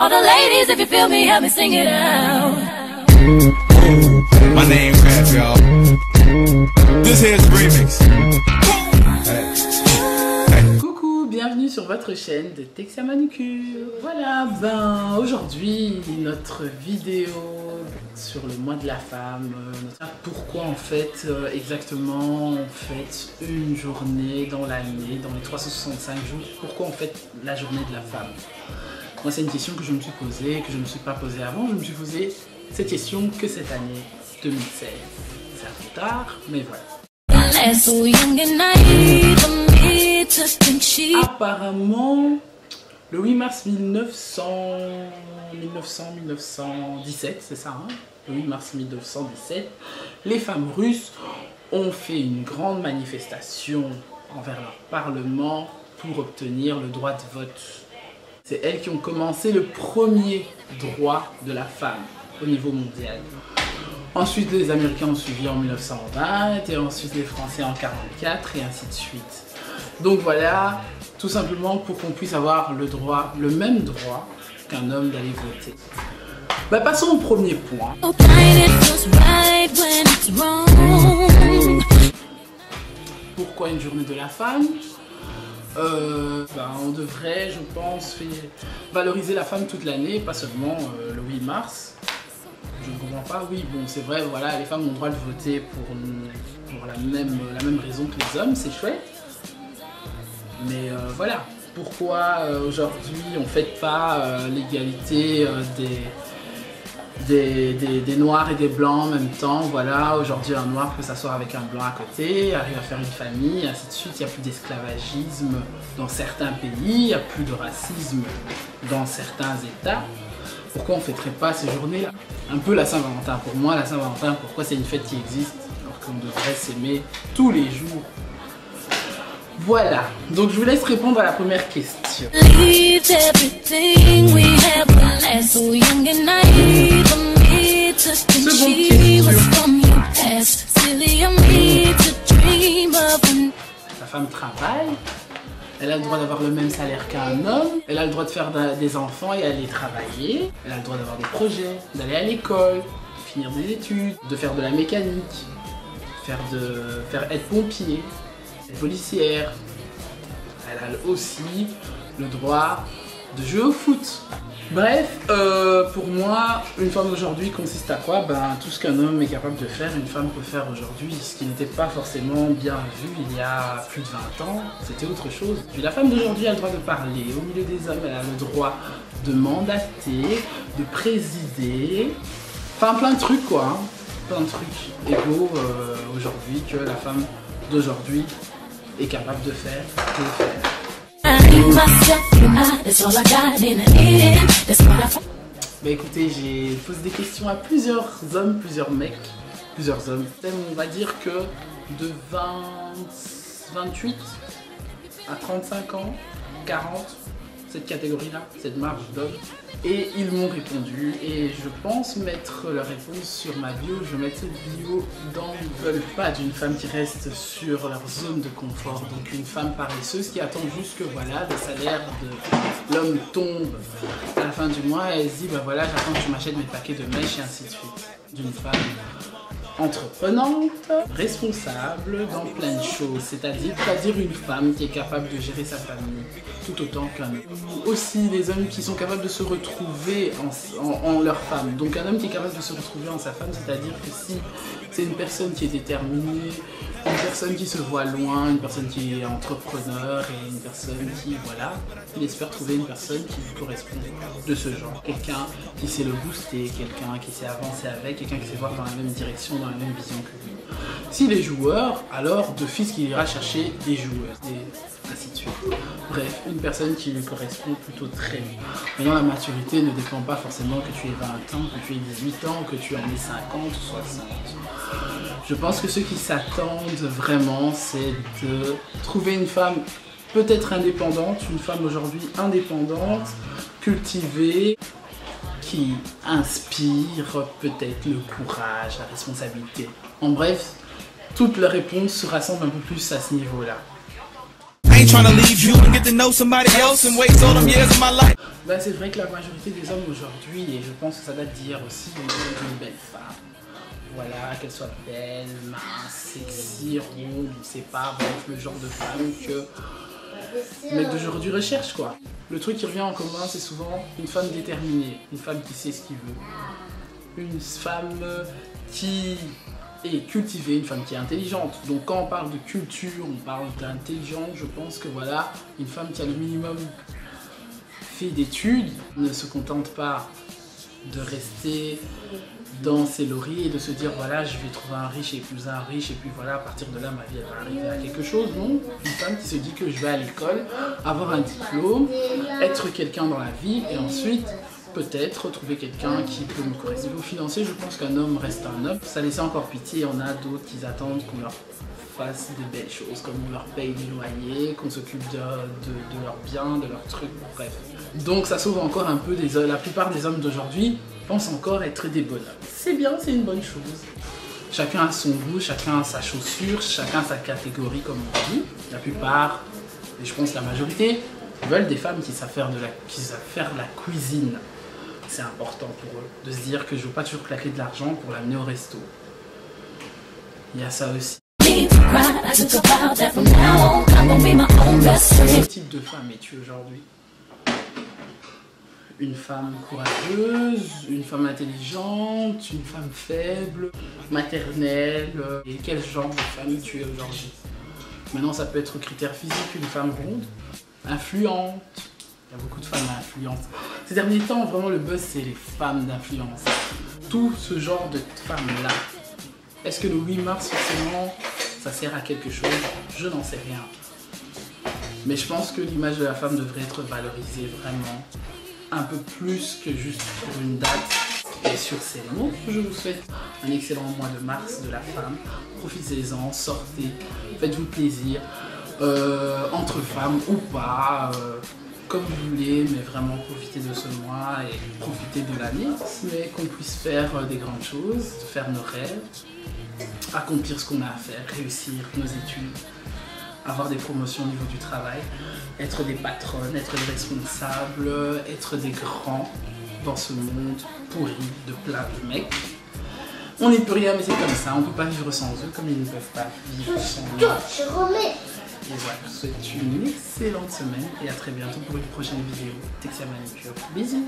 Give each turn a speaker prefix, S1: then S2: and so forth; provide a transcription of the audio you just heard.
S1: All the ladies, if you feel me, help me sing it out.
S2: My name Rap, y'all. This here's remix.
S3: Coucou, bienvenue sur votre chaîne de Texia Manucure. Voilà, aujourd'hui notre vidéo sur le mois de la femme. Pourquoi en fait exactement on fête une journée dans l'année, dans les 365 jours. Pourquoi on fête la journée de la femme? Moi c'est une question que je me suis posée, que je ne me suis pas posée avant. Je me suis posé cette question que cette année 2016. C'est un peu tard, mais voilà. Apparemment, le 8 mars 1917, c'est ça, hein, le 8 mars 1917, les femmes russes ont fait une grande manifestation envers leur parlement pour obtenir le droit de vote. C'est elles qui ont commencé le premier droit de la femme au niveau mondial. Ensuite, les Américains ont suivi en 1920, et ensuite les Français en 1944, et ainsi de suite. Donc voilà, tout simplement pour qu'on puisse avoir le droit, le même droit qu'un homme d'aller voter. Passons au premier point. Pourquoi une journée de la femme? On devrait, je pense, valoriser la femme toute l'année, pas seulement le 8 mars. Je ne comprends pas, oui, bon, c'est vrai, voilà, les femmes ont le droit de voter pour la même raison que les hommes, c'est chouette. Mais voilà, pourquoi aujourd'hui on ne fête pas l'égalité des noirs et des blancs en même temps? Voilà, aujourd'hui un noir peut s'asseoir avec un blanc à côté, arrive à faire une famille, ainsi de suite. Il n'y a plus d'esclavagisme dans certains pays, il n'y a plus de racisme dans certains États. Pourquoi on ne fêterait pas ces journées-là? Un peu la Saint-Valentin. Pour moi, la Saint-Valentin, pourquoi c'est une fête qui existe alors qu'on devrait s'aimer tous les jours? Voilà, donc je vous laisse répondre à la première question. La femme travaille, elle a le droit d'avoir le même salaire qu'un homme, elle a le droit de faire des enfants et aller travailler, elle a le droit d'avoir des projets, d'aller à l'école, finir des études, de faire de la mécanique, être pompier, être policière. Elle a aussi le droit de jouer au foot. Bref, pour moi, une femme aujourd'hui consiste à quoi? Tout ce qu'un homme est capable de faire, une femme peut faire aujourd'hui, ce qui n'était pas forcément bien vu il y a plus de 20 ans, c'était autre chose. Puis la femme d'aujourd'hui a le droit de parler au milieu des hommes, elle a le droit de mandater, de présider, enfin plein de trucs quoi, hein. Plein de trucs égaux aujourd'hui que la femme d'aujourd'hui est capable de faire, écoutez, j'ai posé des questions à plusieurs hommes, plusieurs mecs, plusieurs hommes. On va dire que de 28 à 35 ans, 40, cette catégorie-là, cette marge d'hommes. Et ils m'ont répondu et je pense mettre leur réponse sur ma bio. Je vais mettre cette bio dans ils ne veulent pas d'une femme qui reste sur leur zone de confort. Donc une femme paresseuse qui attend juste que voilà, le salaire de l'homme tombe à la fin du mois et elle se dit voilà, j'attends que tu m'achètes mes paquets de mèches et ainsi de suite. D'une femme entreprenante, responsable dans plein de choses, c'est-à-dire une femme qui est capable de gérer sa famille tout autant qu'un homme. Aussi des hommes qui sont capables de se retrouver en leur femme. Donc un homme qui est capable de se retrouver en sa femme, c'est-à-dire que si c'est une personne qui est déterminée, une personne qui se voit loin, une personne qui est entrepreneur et une personne qui, voilà, il espère trouver une personne qui lui correspond de ce genre. Quelqu'un qui sait le booster, quelqu'un qui sait avancer avec, quelqu'un qui sait voir dans la même direction, dans la même vision que lui. S'il est joueur, alors d'office qu'il ira chercher des joueurs, et ainsi de suite. Bref, une personne qui lui correspond plutôt très bien. Maintenant, la maturité ne dépend pas forcément que tu aies 20 ans, que tu aies 18 ans, que tu en aies 50 ou 60. Je pense que ceux qui s'attendent vraiment, c'est de trouver une femme peut-être indépendante, une femme aujourd'hui indépendante, cultivée, qui inspire peut-être le courage, la responsabilité. En bref, toutes les réponses se rassemblent un peu plus à ce niveau-là.
S2: trying to leave you and get to know somebody else and waste all them years of my life.
S3: Ben, c'est vrai que la majorité des hommes aujourd'hui, et je pense que ça date d'hier aussi, ont une belle femme. Voilà, qu'elle soit belle, mince, sexy, ronde, on sait pas, bref, le genre de femme que les mecs d'aujourd'hui recherchent, quoi. Le truc qui revient en commun, c'est souvent une femme déterminée, une femme qui sait ce qu'il veut, une femme qui est cultivée, une femme qui est intelligente. Donc quand on parle de culture, on parle d'intelligence, je pense que voilà, une femme qui a le minimum fait d'études, ne se contente pas de rester dans ses lauriers et de se dire voilà, je vais trouver un riche et épouser un riche et puis voilà, à partir de là ma vie elle va arriver à quelque chose. Non, une femme qui se dit que je vais à l'école, avoir un diplôme, être quelqu'un dans la vie et ensuite peut-être trouver quelqu'un qui peut me correspondre. Au financier, je pense qu'un homme reste un homme. Ça laissait encore pitié, on a d'autres qui attendent qu'on leur fasse de belles choses, comme on leur paye des loyers, qu'on s'occupe de leurs biens, de leurs trucs, bref. Donc ça sauve encore un peu la plupart des hommes d'aujourd'hui pensent encore être des bonhommes. C'est bien, c'est une bonne chose. Chacun a son goût, chacun a sa chaussure, chacun sa catégorie comme on dit. La plupart, et je pense la majorité, veulent des femmes qui savent faire la cuisine. C'est important pour eux de se dire que je ne veux pas toujours claquer de l'argent pour l'amener au resto. Il y a ça aussi. Quel type de femme es-tu aujourd'hui? Une femme courageuse, une femme intelligente, une femme faible, maternelle, et quel genre de femme tu es aujourd'hui? Maintenant ça peut être critère physique, une femme ronde, influente, il y a beaucoup de femmes influentes. Ces derniers temps vraiment le buzz c'est les femmes d'influence, tout ce genre de femmes là. Est-ce que le 8 mars forcément ça sert à quelque chose? Je n'en sais rien. Mais je pense que l'image de la femme devrait être valorisée vraiment un peu plus que juste pour une date. Et sur ces mots, je vous souhaite un excellent mois de mars de la femme. Profitez-en, sortez, faites-vous plaisir, entre femmes ou pas, comme vous voulez, mais vraiment profitez de ce mois et profitez de l'année. Mais qu'on puisse faire des grandes choses, faire nos rêves, accomplir ce qu'on a à faire, réussir nos études, avoir des promotions au niveau du travail, être des patronnes, être des responsables, être des grands dans ce monde pourri de plein de mecs. On n'y peut rien mais c'est comme ça, on ne peut pas vivre sans eux comme ils ne peuvent pas vivre sans nous. Et voilà, je vous souhaite une excellente semaine et à très bientôt pour une prochaine vidéo. Texia Manicure. Bisous.